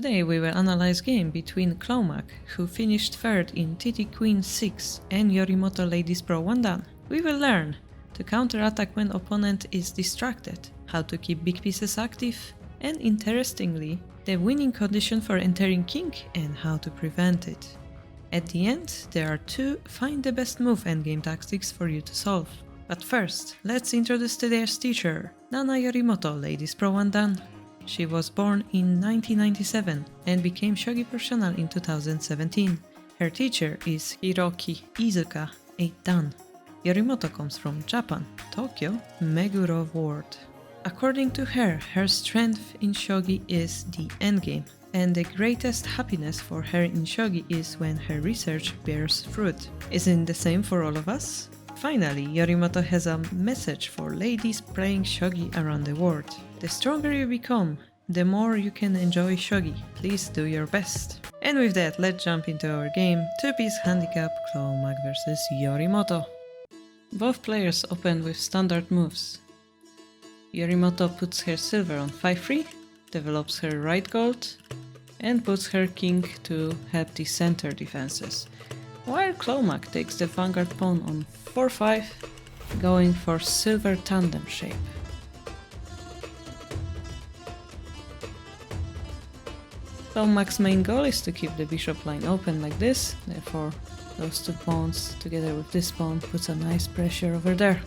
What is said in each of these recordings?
Today we will analyze game between Clawmac, who finished third in TTQ6, and Yorimoto Ladies Pro 1 Dan. We will learn to counter-attack when opponent is distracted, how to keep big pieces active, and interestingly, the winning condition for entering king and how to prevent it. At the end, there are two find the best move endgame tactics for you to solve. But first, let's introduce today's teacher, Nana Yorimoto Ladies Pro 1 Dan. She was born in 1997 and became Shogi Professional in 2017. Her teacher is Hiroki Izuka, 8 Dan. Yorimoto comes from Japan, Tokyo, Meguro Ward. According to her, her strength in Shogi is the endgame, and the greatest happiness for her in Shogi is when her research bears fruit. Isn't it the same for all of us? Finally, Yorimoto has a message for ladies playing Shogi around the world. The stronger you become, the more you can enjoy Shogi. Please do your best. And with that, let's jump into our game. 2-piece handicap Clawmac vs Yorimoto. Both players open with standard moves. Yorimoto puts her silver on 5-3, develops her right gold, and puts her king to help the center defenses, while Clawmac takes the vanguard pawn on 4-5, going for silver tandem shape. Clawmac's main goal is to keep the bishop line open like this, therefore those two pawns together with this pawn puts a nice pressure over there.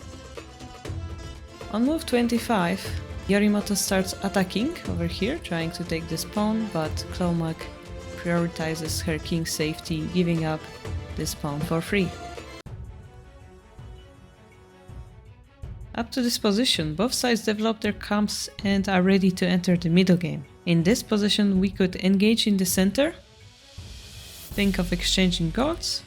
On move 25, Yorimoto starts attacking over here, trying to take this pawn, but Clawmac prioritizes her king's safety, giving up this pawn for free. Up to this position, both sides develop their camps and are ready to enter the middle game. In this position, we could engage in the center, think of exchanging golds,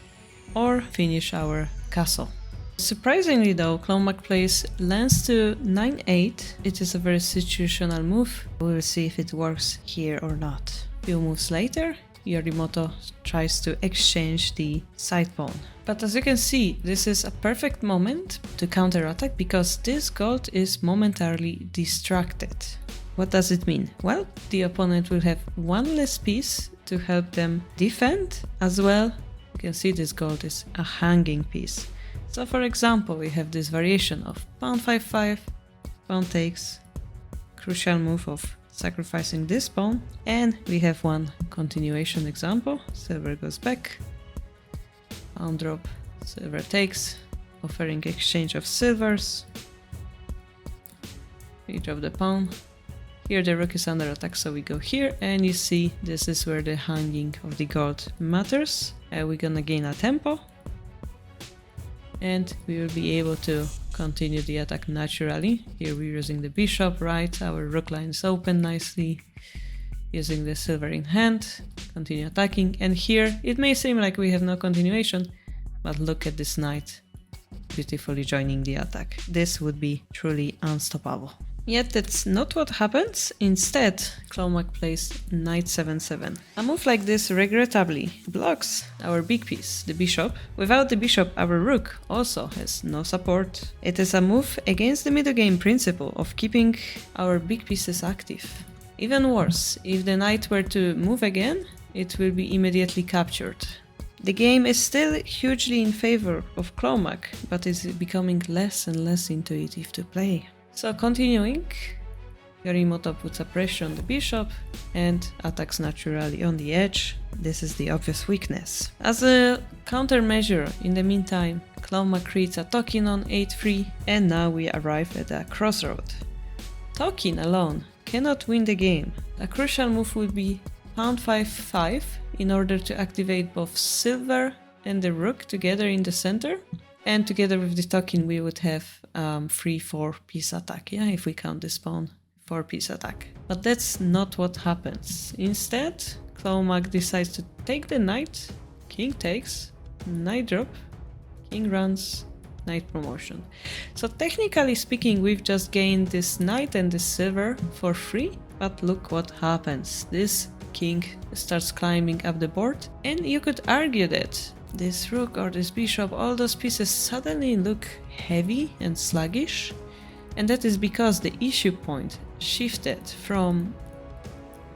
or finish our castle. Surprisingly though, Clawmac plays lands to 9-8. It is a very situational move. We will see if it works here or not. Few moves later, Yorimoto tries to exchange the side pawn. But as you can see, this is a perfect moment to counterattack because this gold is momentarily distracted. What does it mean? Well, the opponent will have one less piece to help them defend as well. You can see this gold is a hanging piece. So for example, we have this variation of pawn 5-5, pawn takes, crucial move of sacrificing this pawn, and we have one continuation example. Silver goes back, pawn drop, silver takes, offering exchange of silvers. We drop the pawn. Here the rook is under attack, so we go here, and you see this is where the hanging of the gold matters. We're gonna gain a tempo, and we will be able to continue the attack naturally. Here we're using the bishop, right? Our rook line is open nicely, using the silver in hand, continue attacking, and here it may seem like we have no continuation, but look at this knight beautifully joining the attack. This would be truly unstoppable. Yet that's not what happens. Instead, Clawmac plays knight 7-7. A move like this regrettably blocks our big piece, the bishop. Without the bishop, our rook also has no support. It is a move against the middle game principle of keeping our big pieces active. Even worse, if the knight were to move again, it will be immediately captured. The game is still hugely in favor of Clawmac, but is becoming less and less intuitive to play. So continuing, Yorimoto puts a pressure on the bishop and attacks naturally on the edge. This is the obvious weakness. As a countermeasure, in the meantime, Clawmac creates a token on 8-3, and now we arrive at a crossroad. Token alone cannot win the game. A crucial move would be pawn 5-5 in order to activate both silver and the rook together in the center. And together with the token we would have 3-4 piece attack, yeah, if we count this pawn, 4-piece attack. But that's not what happens. Instead, Clawmac decides to take the knight, king takes, knight drop, king runs, knight promotion. So technically speaking, we've just gained this knight and this silver for free, but look what happens. This king starts climbing up the board, and you could argue that this rook or this bishop, all those pieces suddenly look heavy and sluggish, and that is because the issue point shifted from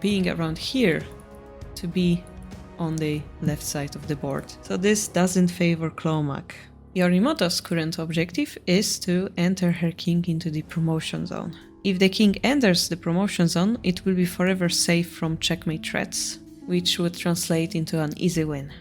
being around here to be on the left side of the board. So this doesn't favor Clawmac. Yorimoto's current objective is to enter her king into the promotion zone. If the king enters the promotion zone, it will be forever safe from checkmate threats, which would translate into an easy win.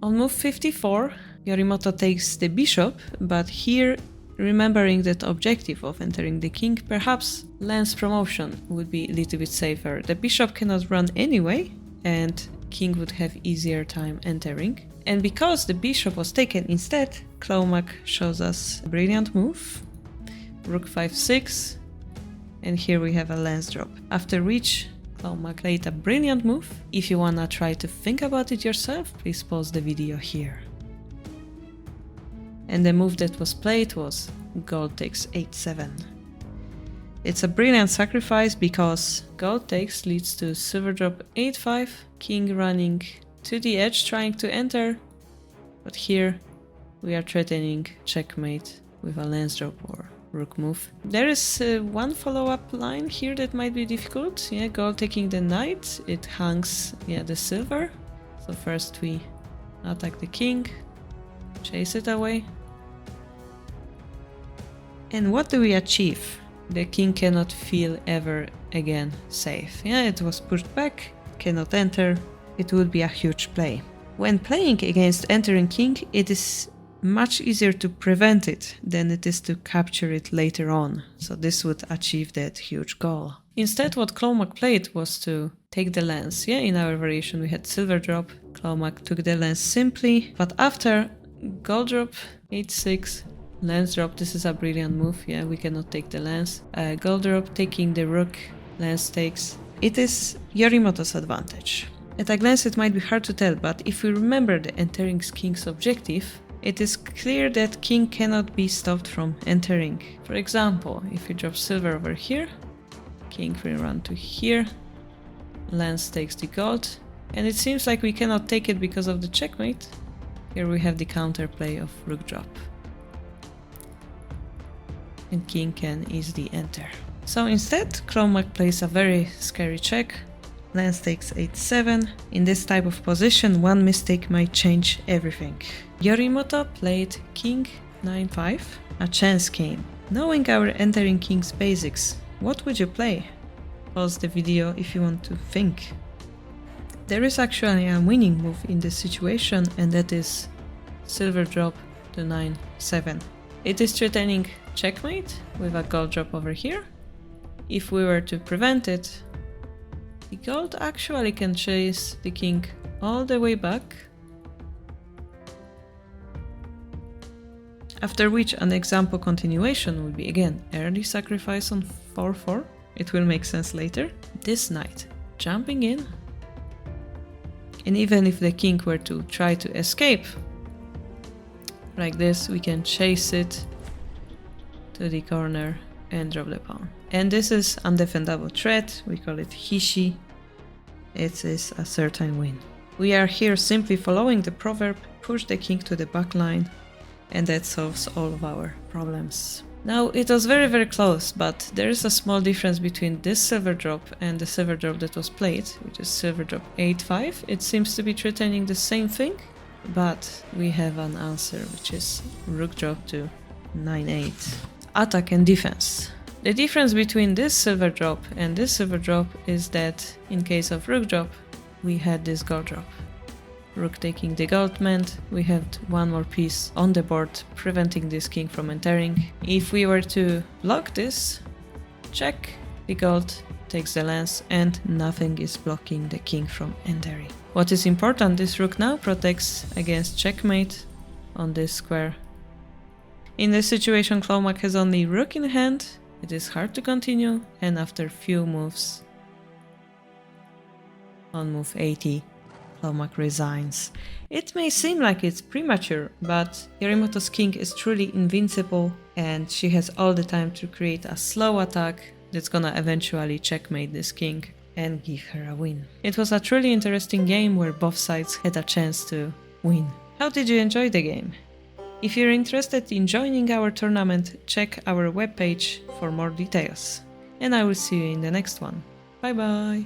On move 54, Yorimoto takes the bishop, but here, remembering that objective of entering the king, perhaps lance promotion would be a little bit safer. The bishop cannot run anyway, and king would have easier time entering. And because the bishop was taken instead, Clawmac shows us a brilliant move. Rook 5-6, and here we have a lance drop. After which, Clawmac played a brilliant move. If you wanna try to think about it yourself, please pause the video here. And the move that was played was gold takes 8-7. It's a brilliant sacrifice because gold takes leads to silver drop 8-5, king running to the edge trying to enter, but here we are threatening checkmate with a lance drop or rook move. There is one follow-up line here that might be difficult. Yeah, gold taking the knight, it hangs the silver. So first we attack the king, chase it away. And what do we achieve? The king cannot feel ever again safe. Yeah, it was pushed back, cannot enter. It would be a huge play. When playing against entering king, it is much easier to prevent it than it is to capture it later on. So this would achieve that huge goal. Instead, what Clawmac played was to take the lance. Yeah, in our variation we had silver drop. Clawmac took the lance simply, but after gold drop 8-6, lance drop, this is a brilliant move. Yeah, we cannot take the lance. Gold drop taking the rook, lance takes. It is Yorimoto's advantage. At a glance it might be hard to tell, but if we remember the entering king's objective, it is clear that king cannot be stopped from entering. For example, if we drop silver over here, king will run to here, lance takes the gold, and it seems like we cannot take it because of the checkmate. Here we have the counterplay of rook drop. And king can easily enter. So instead, Clawmac plays a very scary check. Lance takes 8-7. In this type of position, one mistake might change everything. Yorimoto played king 9-5. A chance came. Knowing our entering king's basics, what would you play? Pause the video if you want to think. There is actually a winning move in this situation, and that is silver drop to 9-7. It is threatening checkmate with a gold drop over here. If we were to prevent it, the gold actually can chase the king all the way back, after which an example continuation would be again early sacrifice on 4-4. It will make sense later. This knight jumping in, and even if the king were to try to escape like this, we can chase it to the corner and drop the pawn. And this is undefendable threat, we call it hishi. It is a certain win. We are here simply following the proverb, push the king to the back line, and that solves all of our problems. Now, it was very, very close, but there is a small difference between this silver drop and the silver drop that was played, which is silver drop 8-5. It seems to be threatening the same thing, but we have an answer, which is rook drop to 9-8. Attack and defense. The difference between this silver drop and this silver drop is that in case of rook drop, we had this gold drop. Rook taking the gold meant we had one more piece on the board, preventing this king from entering. If we were to block this, check, the gold takes the lance, and nothing is blocking the king from entering. What is important, this rook now protects against checkmate on this square. In this situation, Clawmac has only rook in hand. It is hard to continue, and after few moves, on move 80, Clawmac resigns. It may seem like it's premature, but Yorimoto's king is truly invincible, and she has all the time to create a slow attack that's gonna eventually checkmate this king and give her a win. It was a truly interesting game where both sides had a chance to win. How did you enjoy the game? If you're interested in joining our tournament, check our webpage for more details. And I will see you in the next one. Bye bye!